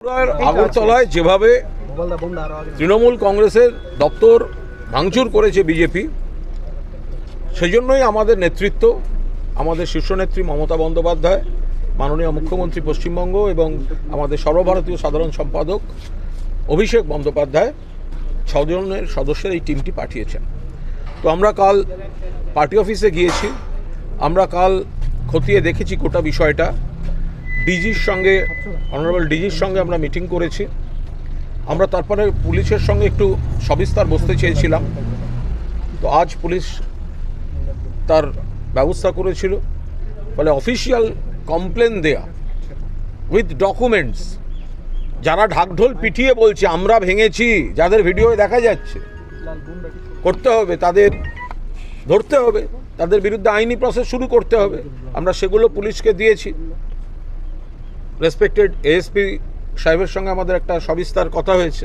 আগরতলায় যেভাবে তৃণমূল কংগ্রেসের দপ্তর ভাঙচুর করেছে বিজেপি, সেজন্যই আমাদের নেতৃত্ব, আমাদের শীর্ষনেত্রী মমতা বন্দ্যোপাধ্যায়, মাননীয় মুখ্যমন্ত্রী পশ্চিমবঙ্গ এবং আমাদের সর্বভারতীয় সাধারণ সম্পাদক অভিষেক বন্দ্যোপাধ্যায় 6 জনের সদস্যের এই টিমটি পাঠিয়েছেন। তো আমরা কাল পার্টি অফিসে গিয়েছি, আমরা কাল খতিয়ে দেখেছি গোটা বিষয়টা। ডিজির সঙ্গে, অনারেবল ডিজির সঙ্গে আমরা মিটিং করেছি। আমরা তারপরে পুলিশের সঙ্গে একটু সবিস্তার বসতে চেয়েছিলাম। তো আজ পুলিশ তার ব্যবস্থা করেছিল, ফলে অফিসিয়াল কমপ্লেন দেয়া উইথ ডকুমেন্টস, যারা ঢাকঢোল পিটিয়ে বলছে আমরা ভেঙেছি, যাদের ভিডিওয়ে দেখা যাচ্ছে, করতে হবে, তাদের ধরতে হবে, তাদের বিরুদ্ধে আইনি প্রসেস শুরু করতে হবে। আমরা সেগুলো পুলিশকে দিয়েছি। রেসপেক্টেড এএসপি সাহেবের সঙ্গে আমাদের একটা সবিস্তার কথা হয়েছে।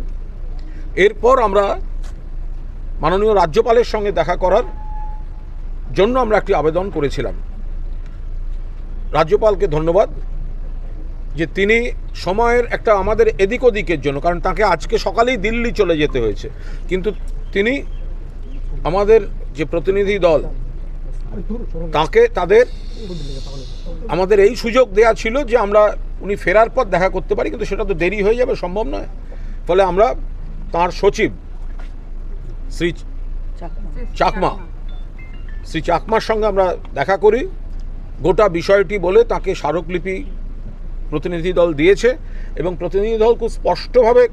এরপর আমরা মাননীয় রাজ্যপালের সঙ্গে দেখা করার জন্য আমরা একটি আবেদন করেছিলাম। রাজ্যপালকে ধন্যবাদ যে তিনি সময়ের একটা আমাদের এদিক ওদিকের জন্য, কারণ তাকে আজকে সকালেই দিল্লি চলে যেতে হয়েছে, কিন্তু তিনি আমাদের যে প্রতিনিধি দল তাকে আমাদের এই সুযোগ দেয়া ছিল যে আমরা উনি ফেরার পর দেখা করতে পারি, কিন্তু সেটা তো দেরি হয়ে যাবে, সম্ভব নয়। ফলে আমরা তাঁর সচিব শ্রী চাকমার সঙ্গে আমরা দেখা করি, গোটা বিষয়টি বলে তাকে স্মারকলিপি প্রতিনিধি দল দিয়েছে এবং প্রতিনিধি দল খুব স্পষ্টভাবে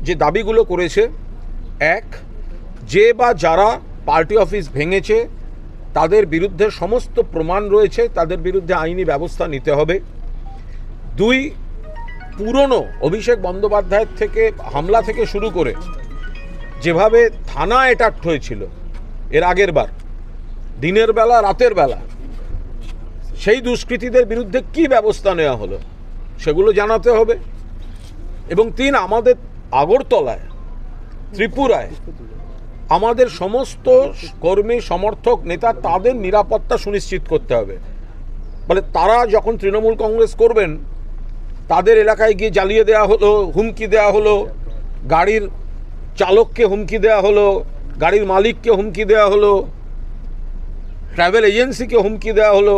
যে দাবিগুলো করেছে: এক, যে বা যারা পার্টি অফিস ভেঙেছে তাদের বিরুদ্ধে সমস্ত প্রমাণ রয়েছে, তাদের বিরুদ্ধে আইনি ব্যবস্থা নিতে হবে। 2, পুরনো অভিষেক বন্দ্যোপাধ্যায়ের থেকে হামলা থেকে শুরু করে যেভাবে থানা অ্যাটাক হয়েছিল এর আগের বার, দিনের বেলা রাতের বেলা, সেই দুষ্কৃতীদের বিরুদ্ধে কি ব্যবস্থা নেওয়া হলো সেগুলো জানাতে হবে। এবং 3, আমাদের আগরতলায়, ত্রিপুরায় আমাদের সমস্ত কর্মী, সমর্থক, নেতা, তাদের নিরাপত্তা সুনিশ্চিত করতে হবে। মানে তারা যখন তৃণমূল কংগ্রেস করবেন, তাদের এলাকায় গিয়ে জ্বালিয়ে দেওয়া হলো, হুমকি দেওয়া হলো, গাড়ির চালককে হুমকি দেওয়া হলো, গাড়ির মালিককে হুমকি দেওয়া হলো, ট্রাভেল এজেন্সিকে হুমকি দেওয়া হলো,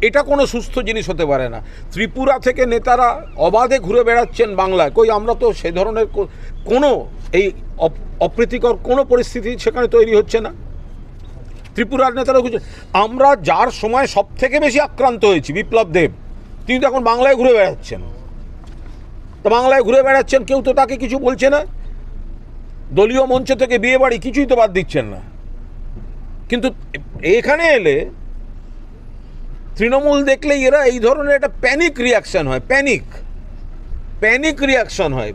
এটা কোনো সুস্থ জিনিস হতে পারে না। ত্রিপুরা থেকে নেতারা অবাধে ঘুরে বেড়াচ্ছেন বাংলায়, কই আমরা তো সে ধরনের কোনো এই অপ্রীতিকর কোনো পরিস্থিতি সেখানে তৈরি হচ্ছে না। ত্রিপুরার নেতারা আমরা যার সময় সব থেকে বেশি আক্রান্ত হয়েছি, বিপ্লব দেব, তিনি তো এখন বাংলায় ঘুরে বেড়াচ্ছেন। তো বাংলায় ঘুরে বেড়াচ্ছেন, কেউ তো তাকে কিছু বলছে না। দলীয় মঞ্চ থেকে বিয়ে বাড়ি কিছুই তো বাদ দিচ্ছেন না। কিন্তু এখানে এলে তৃণমূল দেখলে এরা এই ধরনের একটা প্যানিক রিয়াকশন হয়, প্যানিক রিয়াকশন হয়।